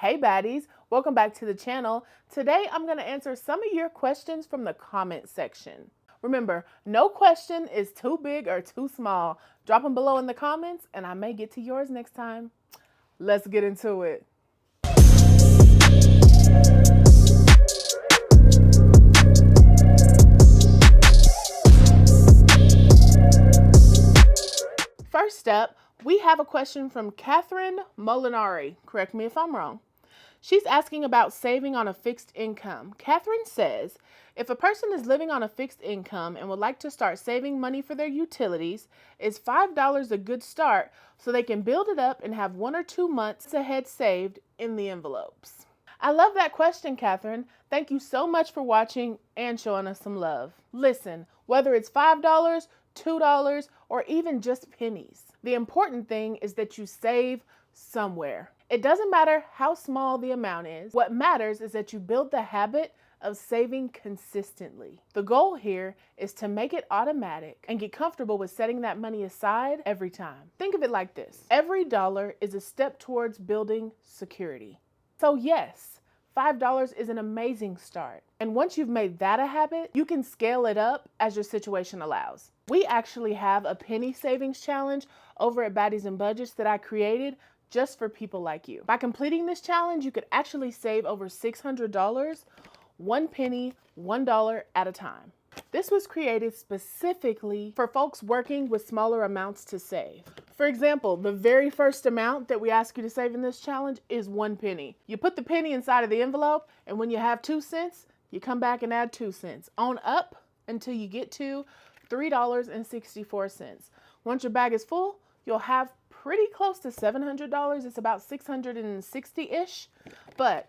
Hey baddies, welcome back to the channel. Today I'm going to answer some of your questions from the comment section. Remember, no question is too big or too small. Drop them below in the comments and I may get to yours next time. Let's get into it. First up, we have a question from Catherine Molinari. Correct me if I'm wrong. She's asking about saving on a fixed income. Catherine says, if a person is living on a fixed income and would like to start saving money for their utilities, is $5 a good start so they can build it up and have 1 or 2 months ahead saved in the envelopes? I love that question, Catherine. Thank you so much for watching and showing us some love. Listen, whether it's $5, $2, or even just pennies, the important thing is that you save somewhere. It doesn't matter how small the amount is. What matters is that you build the habit of saving consistently. The goal here is to make it automatic and get comfortable with setting that money aside every time. Think of it like this. Every dollar is a step towards building security. So yes, $5 is an amazing start. And once you've made that a habit, you can scale it up as your situation allows. We actually have a penny savings challenge over at Baddies and Budgets that I created just for people like you. By completing this challenge, you could actually save over $600, 1 penny, $1 at a time. This was created specifically for folks working with smaller amounts to save. For example, the very first amount that we ask you to save in this challenge is 1 penny. You put the penny inside of the envelope, and when you have 2 cents, you come back and add 2 cents on up until you get to $3.64. Once your bag is full, you'll have pretty close to $700. It's about 660-ish, but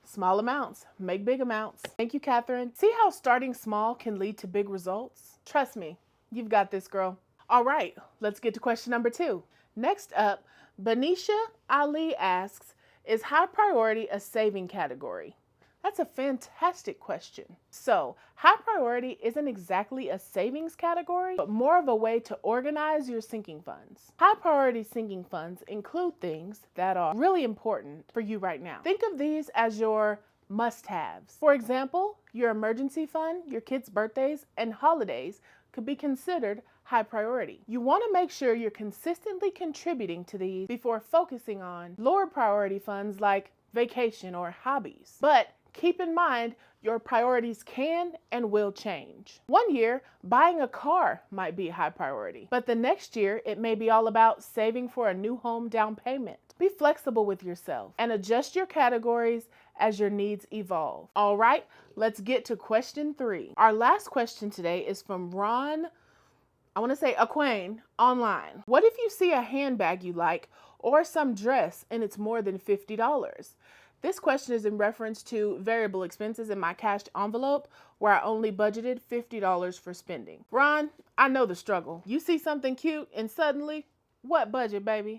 small amounts make big amounts. Thank you, Catherine. See how starting small can lead to big results? Trust me, you've got this, girl. All right, let's get to question number 2. Next up, Banisha Ali asks, is high priority a saving category? That's a fantastic question. So, high priority isn't exactly a savings category, but more of a way to organize your sinking funds. High priority sinking funds include things that are really important for you right now. Think of these as your must-haves. For example, your emergency fund, your kids' birthdays, and holidays could be considered high priority. You want to make sure you're consistently contributing to these before focusing on lower priority funds like vacation or hobbies. But keep in mind, your priorities can and will change. One year, buying a car might be a high priority, but the next year, it may be all about saving for a new home down payment. Be flexible with yourself and adjust your categories as your needs evolve. All right, let's get to question 3. Our last question today is from Ron, Aquane online. What if you see a handbag you like or some dress and it's more than $50? This question is in reference to variable expenses in my cash envelope where I only budgeted $50 for spending. Ron, I know the struggle. You see something cute and suddenly, what budget, baby?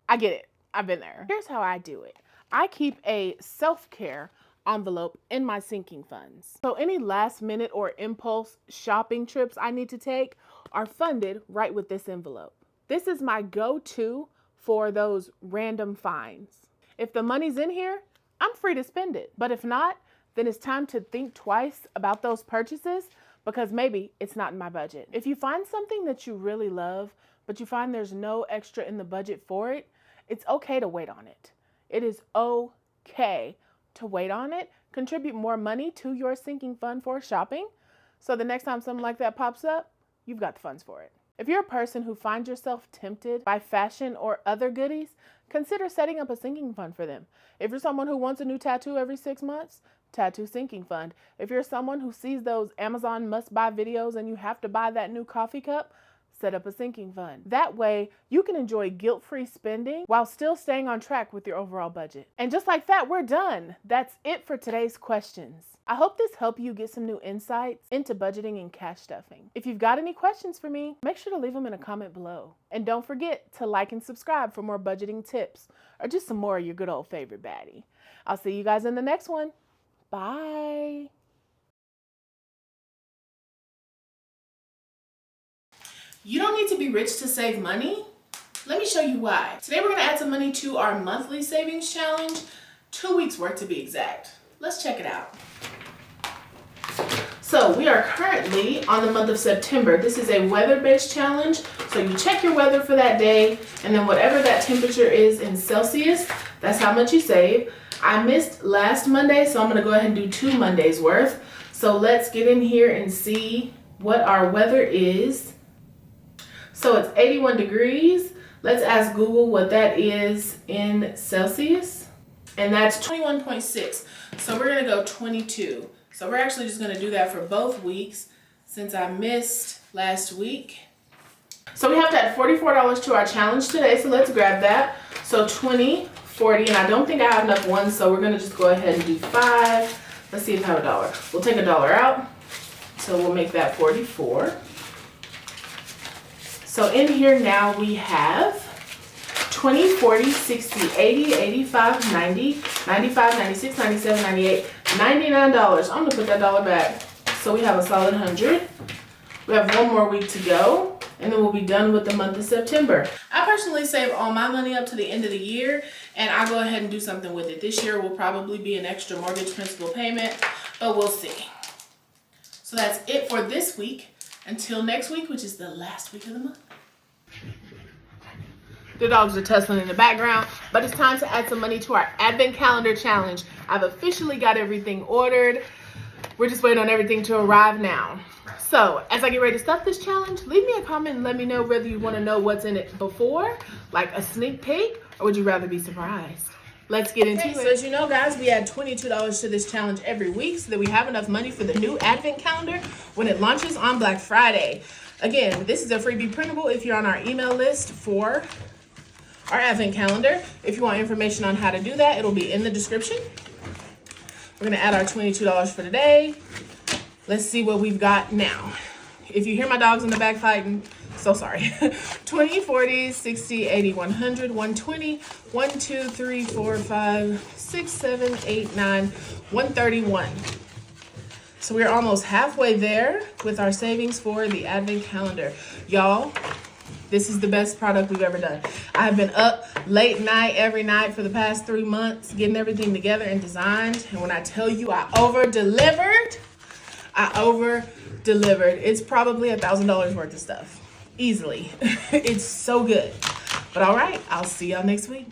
I get it. I've been there. Here's how I do it. I keep a self-care envelope in my sinking funds. So any last minute or impulse shopping trips I need to take are funded right with this envelope. This is my go-to for those random finds. If the money's in here, I'm free to spend it. But if not, then it's time to think twice about those purchases because maybe it's not in my budget. If you find something that you really love, but you find there's no extra in the budget for it, it's okay to wait on it. It is okay to wait on it. Contribute more money to your sinking fund for shopping. So the next time something like that pops up, you've got the funds for it. If you're a person who finds yourself tempted by fashion or other goodies, consider setting up a sinking fund for them. If you're someone who wants a new tattoo every 6 months, tattoo sinking fund. If you're someone who sees those Amazon must-buy videos and you have to buy that new coffee cup, set up a sinking fund. That way, you can enjoy guilt-free spending while still staying on track with your overall budget. And just like that, we're done. That's it for today's questions. I hope this helped you get some new insights into budgeting and cash stuffing. If you've got any questions for me, make sure to leave them in a comment below. And don't forget to like and subscribe for more budgeting tips or just some more of your good old favorite baddie. I'll see you guys in the next one. Bye. You don't need to be rich to save money. Let me show you why. Today we're going to add some money to our monthly savings challenge. 2 weeks worth to be exact. Let's check it out. So we are currently on the month of September. This is a weather-based challenge. So you check your weather for that day, and then whatever that temperature is in Celsius, that's how much you save. I missed last Monday, so I'm gonna go ahead and do 2 Mondays worth. So let's get in here and see what our weather is. So it's 81 degrees. Let's ask Google what that is in Celsius. And that's 21.6. So we're gonna go 22. So we're actually just gonna do that for both weeks since I missed last week. So we have to add $44 to our challenge today, so let's grab that. So 20, 40, and I don't think I have enough ones, so we're gonna just go ahead and do 5. Let's see if I have $1. We'll take $1 out, so we'll make that 44. So in here now we have 20, 40, 60, 80, 85, 90, 95, 96, 97, 98, $99. I'm gonna put that dollar back. So we have a solid 100. We have 1 more week to go, and then we'll be done with the month of September. I personally save all my money up to the end of the year, and I go ahead and do something with it. This year will probably be an extra mortgage principal payment, but we'll see. So that's it for this week. Until next week, which is the last week of the month. The dogs are tussling in the background, but it's time to add some money to our advent calendar challenge. I've officially got everything ordered. We're just waiting on everything to arrive now. So as I get ready to start this challenge, leave me a comment and let me know whether you want to know what's in it before, like a sneak peek, or would you rather be surprised? Let's get into it. So as you know, guys, we add $22 to this challenge every week so that we have enough money for the new advent calendar when it launches on Black Friday. Again, this is a freebie printable if you're on our email list for our advent calendar. If you want information on how to do that, it'll be in the description. We're gonna add our $22 for today. Let's see what we've got now. If you hear my dogs in the back fighting, so sorry. 20, 40, 60, 80, 100, 120, 1, 2, 3, 4, 5, 6, 7, 8, 9, 131. So we're almost halfway there with our savings for the advent calendar. Y'all, this is the best product we've ever done. I've been up late night every night for the past 3 months getting everything together and designed. And when I tell you I over-delivered, It's probably $1,000 worth of stuff. Easily. It's so good. But all right, I'll see y'all next week.